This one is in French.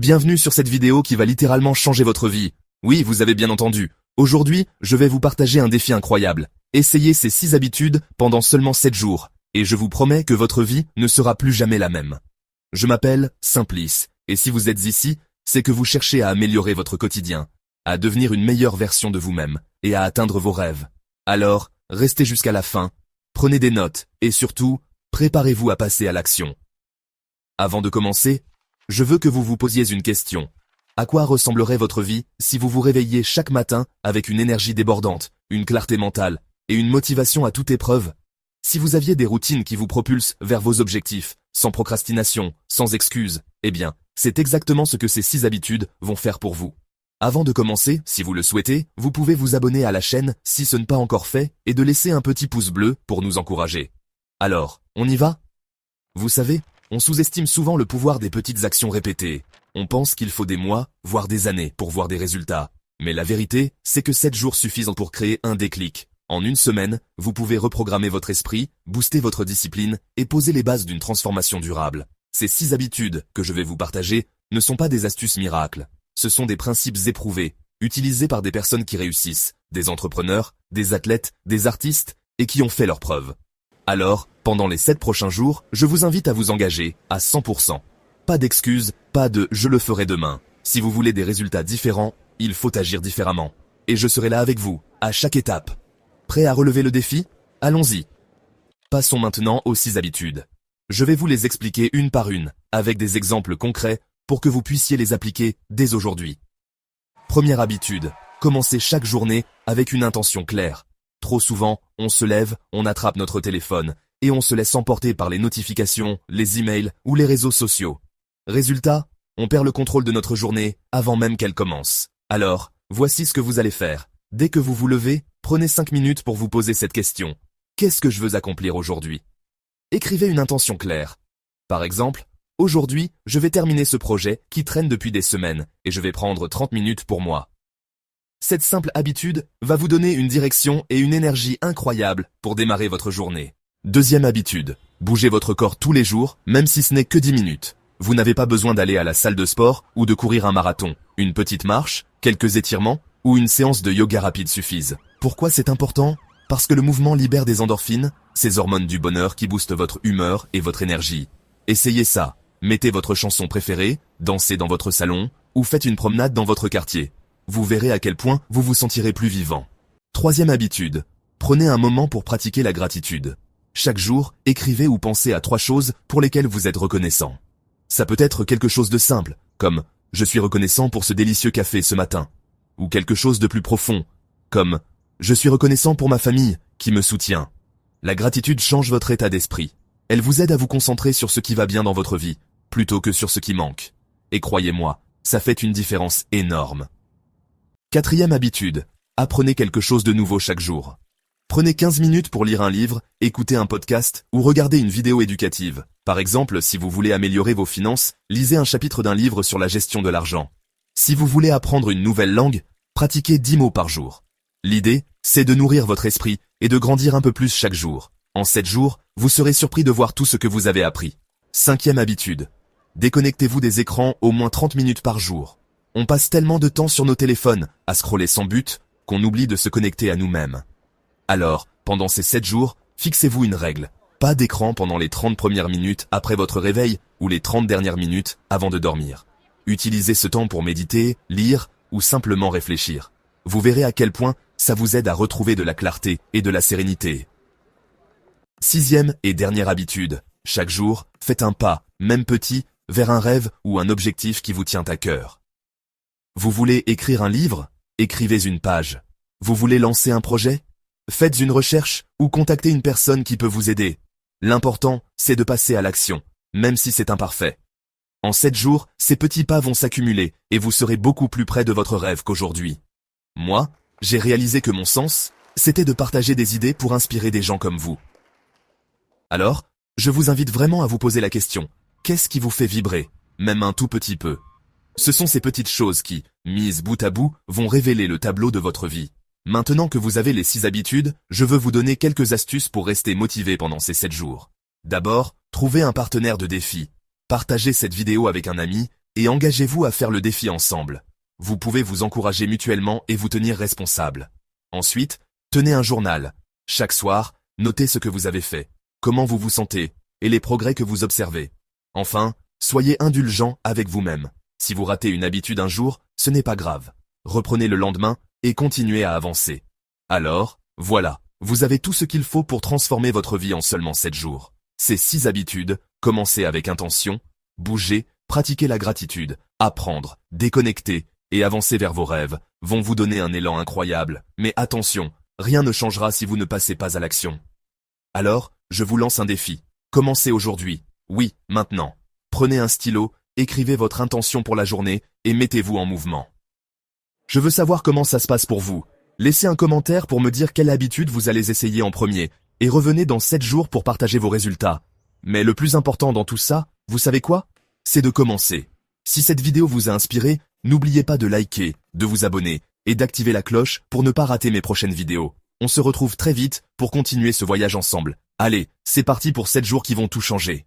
Bienvenue sur cette vidéo qui va littéralement changer votre vie. Oui, vous avez bien entendu. Aujourd'hui, je vais vous partager un défi incroyable. Essayez ces 6 habitudes pendant seulement 7 jours. Et je vous promets que votre vie ne sera plus jamais la même. Je m'appelle Simplice. Et si vous êtes ici, c'est que vous cherchez à améliorer votre quotidien, à devenir une meilleure version de vous-même et à atteindre vos rêves. Alors, restez jusqu'à la fin, prenez des notes et surtout, préparez-vous à passer à l'action. Avant de commencer, je veux que vous vous posiez une question. À quoi ressemblerait votre vie si vous vous réveilliez chaque matin avec une énergie débordante, une clarté mentale et une motivation à toute épreuve? Si vous aviez des routines qui vous propulsent vers vos objectifs, sans procrastination, sans excuses, eh bien, c'est exactement ce que ces 6 habitudes vont faire pour vous. Avant de commencer, si vous le souhaitez, vous pouvez vous abonner à la chaîne si ce n'est pas encore fait et de laisser un petit pouce bleu pour nous encourager. Alors, on y va? Vous savez, on sous-estime souvent le pouvoir des petites actions répétées. On pense qu'il faut des mois, voire des années pour voir des résultats. Mais la vérité, c'est que 7 jours suffisent pour créer un déclic. En une semaine, vous pouvez reprogrammer votre esprit, booster votre discipline et poser les bases d'une transformation durable. Ces 6 habitudes que je vais vous partager ne sont pas des astuces miracles. Ce sont des principes éprouvés, utilisés par des personnes qui réussissent, des entrepreneurs, des athlètes, des artistes et qui ont fait leurs preuves. Alors, pendant les 7 prochains jours, je vous invite à vous engager à 100%. Pas d'excuses, pas de « je le ferai demain ». Si vous voulez des résultats différents, il faut agir différemment. Et je serai là avec vous, à chaque étape. Prêt à relever le défi? Allons-y. Passons maintenant aux 6 habitudes. Je vais vous les expliquer une par une, avec des exemples concrets, pour que vous puissiez les appliquer dès aujourd'hui. Première habitude, commencez chaque journée avec une intention claire. Trop souvent, on se lève, on attrape notre téléphone, et on se laisse emporter par les notifications, les emails ou les réseaux sociaux. Résultat, on perd le contrôle de notre journée avant même qu'elle commence. Alors, voici ce que vous allez faire. Dès que vous vous levez, prenez 5 minutes pour vous poser cette question. Qu'est-ce que je veux accomplir aujourd'hui? Écrivez une intention claire. Par exemple, aujourd'hui, je vais terminer ce projet qui traîne depuis des semaines et je vais prendre 30 minutes pour moi. Cette simple habitude va vous donner une direction et une énergie incroyable pour démarrer votre journée. Deuxième habitude, bougez votre corps tous les jours, même si ce n'est que 10 minutes. Vous n'avez pas besoin d'aller à la salle de sport ou de courir un marathon. Une petite marche, quelques étirements ou une séance de yoga rapide suffisent. Pourquoi c'est important? Parce que le mouvement libère des endorphines, ces hormones du bonheur qui boostent votre humeur et votre énergie. Essayez ça. Mettez votre chanson préférée, dansez dans votre salon ou faites une promenade dans votre quartier. Vous verrez à quel point vous vous sentirez plus vivant. Troisième habitude, prenez un moment pour pratiquer la gratitude. Chaque jour, écrivez ou pensez à 3 choses pour lesquelles vous êtes reconnaissant. Ça peut être quelque chose de simple, comme « je suis reconnaissant pour ce délicieux café ce matin » ou quelque chose de plus profond, comme « je suis reconnaissant pour ma famille qui me soutient ». La gratitude change votre état d'esprit. Elle vous aide à vous concentrer sur ce qui va bien dans votre vie, plutôt que sur ce qui manque. Et croyez-moi, ça fait une différence énorme. Quatrième habitude, apprenez quelque chose de nouveau chaque jour. Prenez 15 minutes pour lire un livre, écouter un podcast ou regarder une vidéo éducative. Par exemple, si vous voulez améliorer vos finances, lisez un chapitre d'un livre sur la gestion de l'argent. Si vous voulez apprendre une nouvelle langue, pratiquez 10 mots par jour. L'idée, c'est de nourrir votre esprit et de grandir un peu plus chaque jour. En 7 jours, vous serez surpris de voir tout ce que vous avez appris. Cinquième habitude, déconnectez-vous des écrans au moins 30 minutes par jour. On passe tellement de temps sur nos téléphones, à scroller sans but, qu'on oublie de se connecter à nous-mêmes. Alors, pendant ces 7 jours, fixez-vous une règle. Pas d'écran pendant les 30 premières minutes après votre réveil ou les 30 dernières minutes avant de dormir. Utilisez ce temps pour méditer, lire ou simplement réfléchir. Vous verrez à quel point ça vous aide à retrouver de la clarté et de la sérénité. Sixième et dernière habitude, chaque jour, faites un pas, même petit, vers un rêve ou un objectif qui vous tient à cœur. Vous voulez écrire un livre? Écrivez une page. Vous voulez lancer un projet? Faites une recherche ou contactez une personne qui peut vous aider. L'important, c'est de passer à l'action, même si c'est imparfait. En 7 jours, ces petits pas vont s'accumuler et vous serez beaucoup plus près de votre rêve qu'aujourd'hui. Moi, j'ai réalisé que mon sens, c'était de partager des idées pour inspirer des gens comme vous. Alors, je vous invite vraiment à vous poser la question, qu'est-ce qui vous fait vibrer, même un tout petit peu? Ce sont ces petites choses qui, mises bout à bout, vont révéler le tableau de votre vie. Maintenant que vous avez les 6 habitudes, je veux vous donner quelques astuces pour rester motivé pendant ces 7 jours. D'abord, trouvez un partenaire de défi. Partagez cette vidéo avec un ami, et engagez-vous à faire le défi ensemble. Vous pouvez vous encourager mutuellement et vous tenir responsable. Ensuite, tenez un journal. Chaque soir, notez ce que vous avez fait, comment vous vous sentez, et les progrès que vous observez. Enfin, soyez indulgent avec vous-même. Si vous ratez une habitude un jour, ce n'est pas grave. Reprenez le lendemain et continuez à avancer. Alors, voilà, vous avez tout ce qu'il faut pour transformer votre vie en seulement 7 jours. Ces 6 habitudes, commencez avec intention, bougez, pratiquez la gratitude, apprendre, déconnecter et avancer vers vos rêves, vont vous donner un élan incroyable. Mais attention, rien ne changera si vous ne passez pas à l'action. Alors, je vous lance un défi. Commencez aujourd'hui. Oui, maintenant. Prenez un stylo, écrivez votre intention pour la journée et mettez-vous en mouvement. Je veux savoir comment ça se passe pour vous. Laissez un commentaire pour me dire quelle habitude vous allez essayer en premier et revenez dans 7 jours pour partager vos résultats. Mais le plus important dans tout ça, vous savez quoi? C'est de commencer. Si cette vidéo vous a inspiré, n'oubliez pas de liker, de vous abonner et d'activer la cloche pour ne pas rater mes prochaines vidéos. On se retrouve très vite pour continuer ce voyage ensemble. Allez, c'est parti pour 7 jours qui vont tout changer.